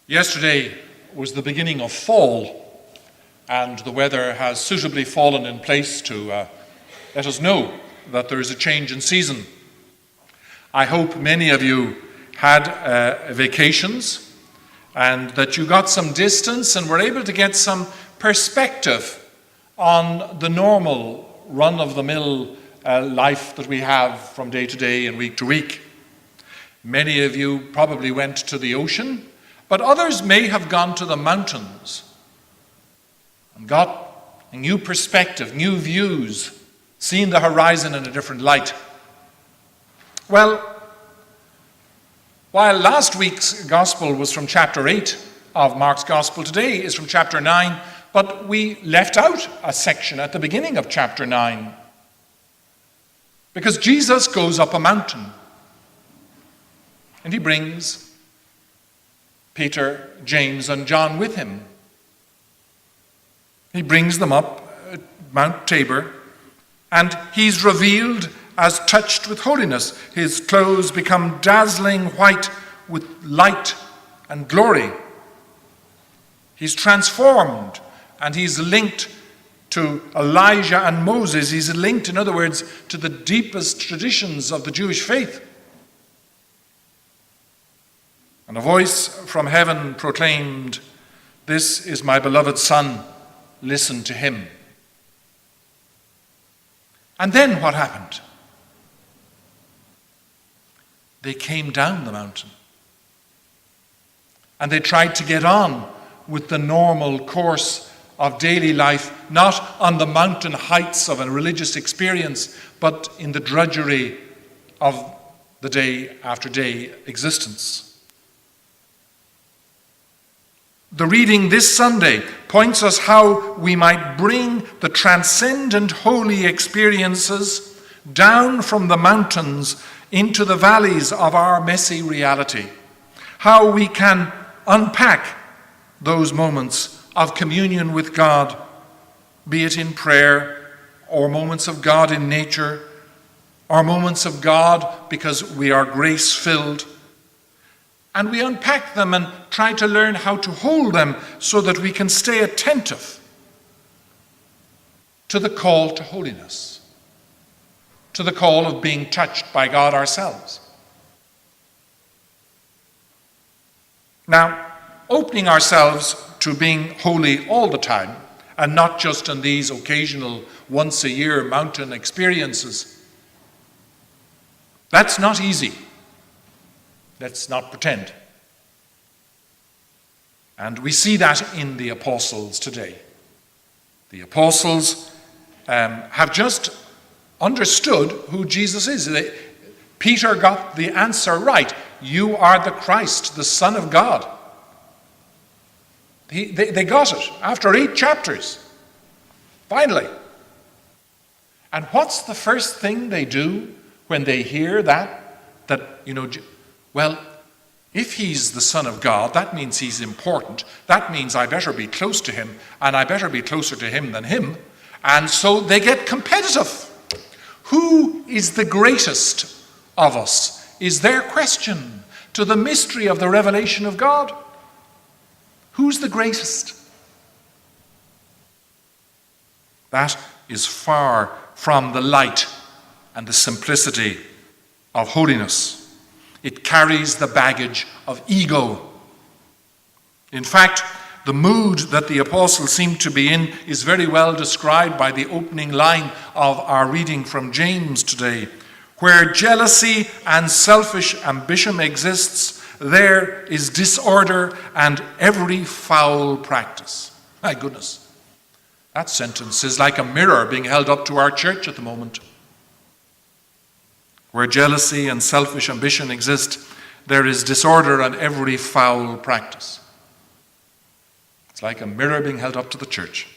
Yesterday was the beginning of fall, and the weather has suitably fallen in place to let us know that there is a change in season. I hope many of you had vacations and that you got some distance and were able to get some perspective on the normal run-of-the-mill life that we have from day to day and week to week. Many of you probably went to the ocean, but others may have gone to the mountains and got a new perspective, new views, seen the horizon in a different light. Well, while last week's gospel was from chapter 8 of Mark's gospel, today is from chapter 9, but we left out a section at the beginning of chapter 9 because Jesus goes up a mountain and he brings Peter, James, and John with him. He brings them up Mount Tabor, and he's revealed as touched with holiness. His clothes become dazzling white with light and glory. He's transformed, and he's linked to Elijah and Moses. He's linked, in other words, to the deepest traditions of the Jewish faith. And a voice from heaven proclaimed, "This is my beloved Son, listen to him." And then what happened? They came down the mountain. And they tried to get on with the normal course of daily life, not on the mountain heights of a religious experience, but in the drudgery of the day after day existence. The reading this Sunday points us how we might bring the transcendent holy experiences down from the mountains into the valleys of our messy reality. How we can unpack those moments of communion with God, be it in prayer, or moments of God in nature, or moments of God because we are grace-filled. And we unpack them and try to learn how to hold them so that we can stay attentive to the call to holiness, to the call of being touched by God ourselves. Now, opening ourselves to being holy all the time, and not just in these occasional once-a-year mountain experiences, that's not easy. Let's not pretend. And we see that in the apostles today. The apostles have just understood who Jesus is. Peter got the answer right. You are the Christ, the Son of God. They got it after 8 chapters. Finally. And what's the first thing they do when they hear that, well, if he's the Son of God, that means he's important. That means I better be close to him, and I better be closer to him than him. And so they get competitive. Who is the greatest of us is their question to the mystery of the revelation of God. Who's the greatest? That is far from the light and the simplicity of holiness. It carries the baggage of ego. In fact, the mood that the apostles seem to be in is very well described by the opening line of our reading from James today. Where jealousy and selfish ambition exists, there is disorder and every foul practice. My goodness, that sentence is like a mirror being held up to our church at the moment. Where jealousy and selfish ambition exist, there is disorder and every foul practice. It's like a mirror being held up to the church.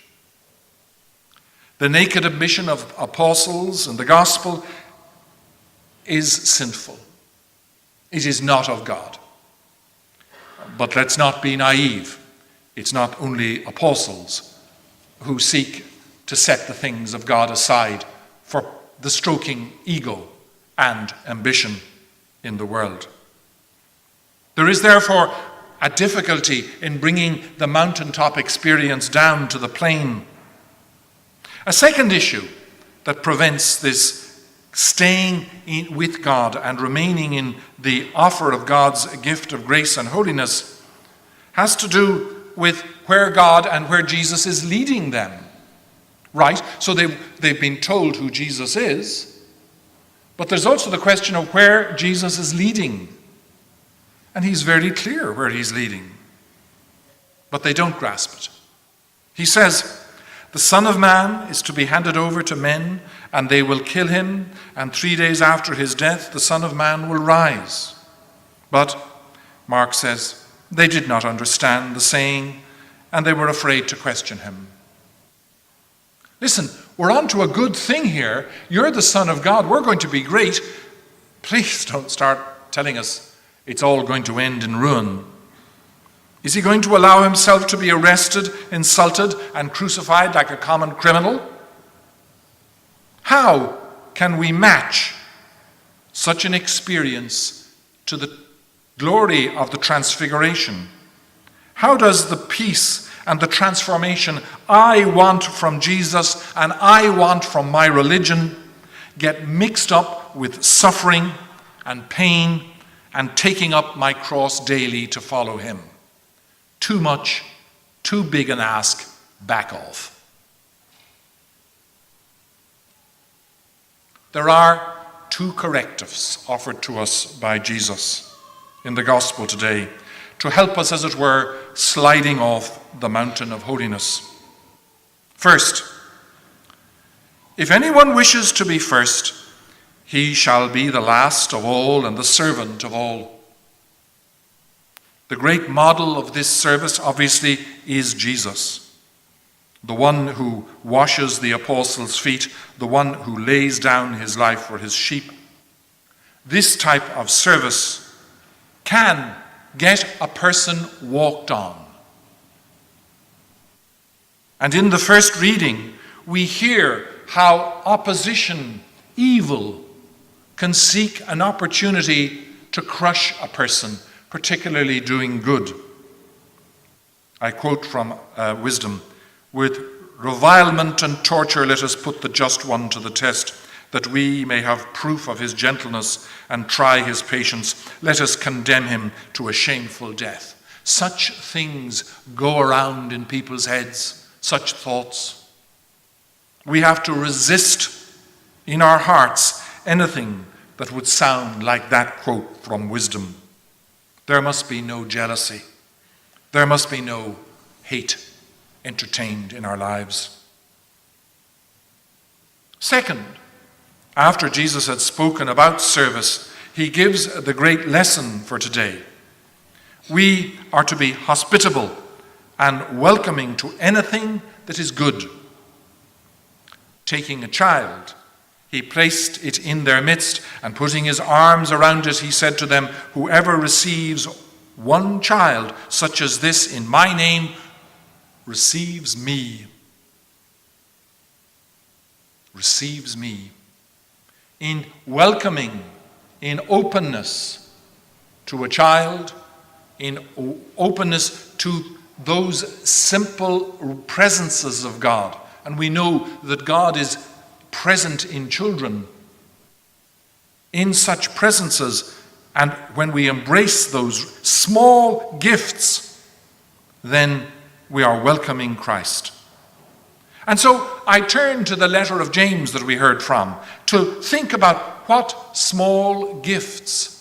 The naked admission of apostles and the gospel is sinful. It is not of God. But let's not be naive. It's not only apostles who seek to set the things of God aside for the stroking ego and ambition in the world. There is therefore a difficulty in bringing the mountaintop experience down to the plain. A second issue that prevents this staying with God and remaining in the offer of God's gift of grace and holiness has to do with where God and where Jesus is leading them. Right? So they've been told who Jesus is, but there's also the question of where Jesus is leading. And he's very clear where he's leading. But they don't grasp it. He says, "The Son of Man is to be handed over to men, and they will kill him, and 3 days after his death, the Son of Man will rise." But, Mark says, they did not understand the saying, and they were afraid to question him. Listen, we're on to a good thing here. You're the Son of God. We're going to be great. Please don't start telling us it's all going to end in ruin. Is he going to allow himself to be arrested, insulted, and crucified like a common criminal? How can we match such an experience to the glory of the transfiguration? How does the peace and the transformation I want from Jesus and I want from my religion get mixed up with suffering and pain and taking up my cross daily to follow him? Too much, too big an ask, back off. There are two correctives offered to us by Jesus in the gospel today to help us, as it were, sliding off the mountain of holiness. First, if anyone wishes to be first, he shall be the last of all and the servant of all. The great model of this service, obviously, is Jesus, the one who washes the apostles' feet, the one who lays down his life for his sheep. This type of service can get a person walked on. And in the first reading, we hear how opposition, evil, can seek an opportunity to crush a person, particularly doing good. I quote from Wisdom, "With revilement and torture let us put the just one to the test, that we may have proof of his gentleness and try his patience. Let us condemn him to a shameful death." Such things go around in people's heads, such thoughts. We have to resist in our hearts anything that would sound like that quote from Wisdom. There must be no jealousy. There must be no hate entertained in our lives. Second, after Jesus had spoken about service, he gives the great lesson for today. We are to be hospitable and welcoming to anything that is good. Taking a child, he placed it in their midst, and putting his arms around it, he said to them, "Whoever receives one child such as this in my name receives me." Receives me. In welcoming, in openness to a child, in openness to those simple presences of God. And we know that God is present in children. In such presences, and when we embrace those small gifts, then we are welcoming Christ. And so I turn to the letter of James that we heard from to think about what small gifts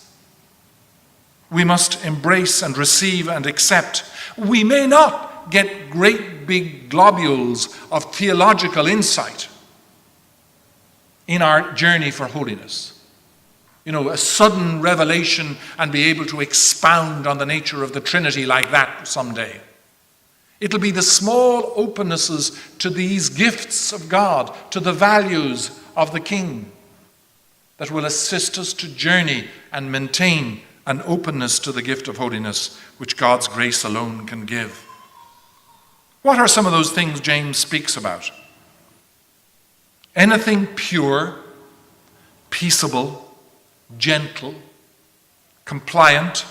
we must embrace and receive and accept. We may not get great big globules of theological insight in our journey for holiness. A sudden revelation and be able to expound on the nature of the Trinity like that someday. It'll be the small opennesses to these gifts of God, to the values of the King, that will assist us to journey and maintain an openness to the gift of holiness which God's grace alone can give. What are some of those things James speaks about? Anything pure, peaceable, gentle, compliant,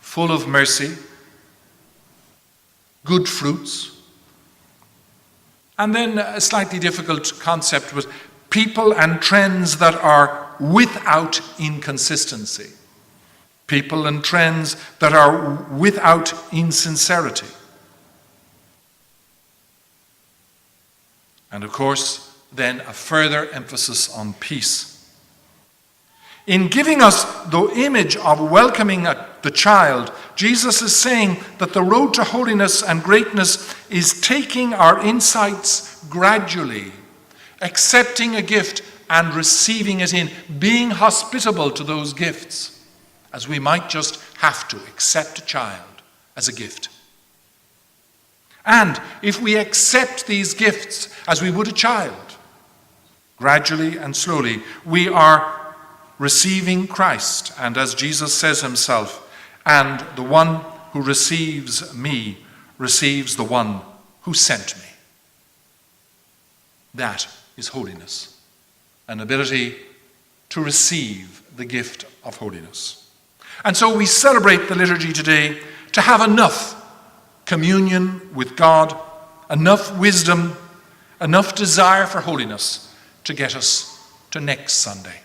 full of mercy, good fruits. And then a slightly difficult concept was people and trends that are without inconsistency. People and trends that are without insincerity. And of course, then a further emphasis on peace. In giving us the image of welcoming the child, Jesus is saying that the road to holiness and greatness is taking our insights gradually, accepting a gift and receiving it in, being hospitable to those gifts, as we might just have to accept a child as a gift. And if we accept these gifts as we would a child, gradually and slowly, we are receiving Christ. And as Jesus says himself, and the one who receives me receives the one who sent me. That is holiness, an ability to receive the gift of holiness. And so we celebrate the liturgy today to have enough communion with God, enough wisdom, enough desire for holiness to get us to next Sunday.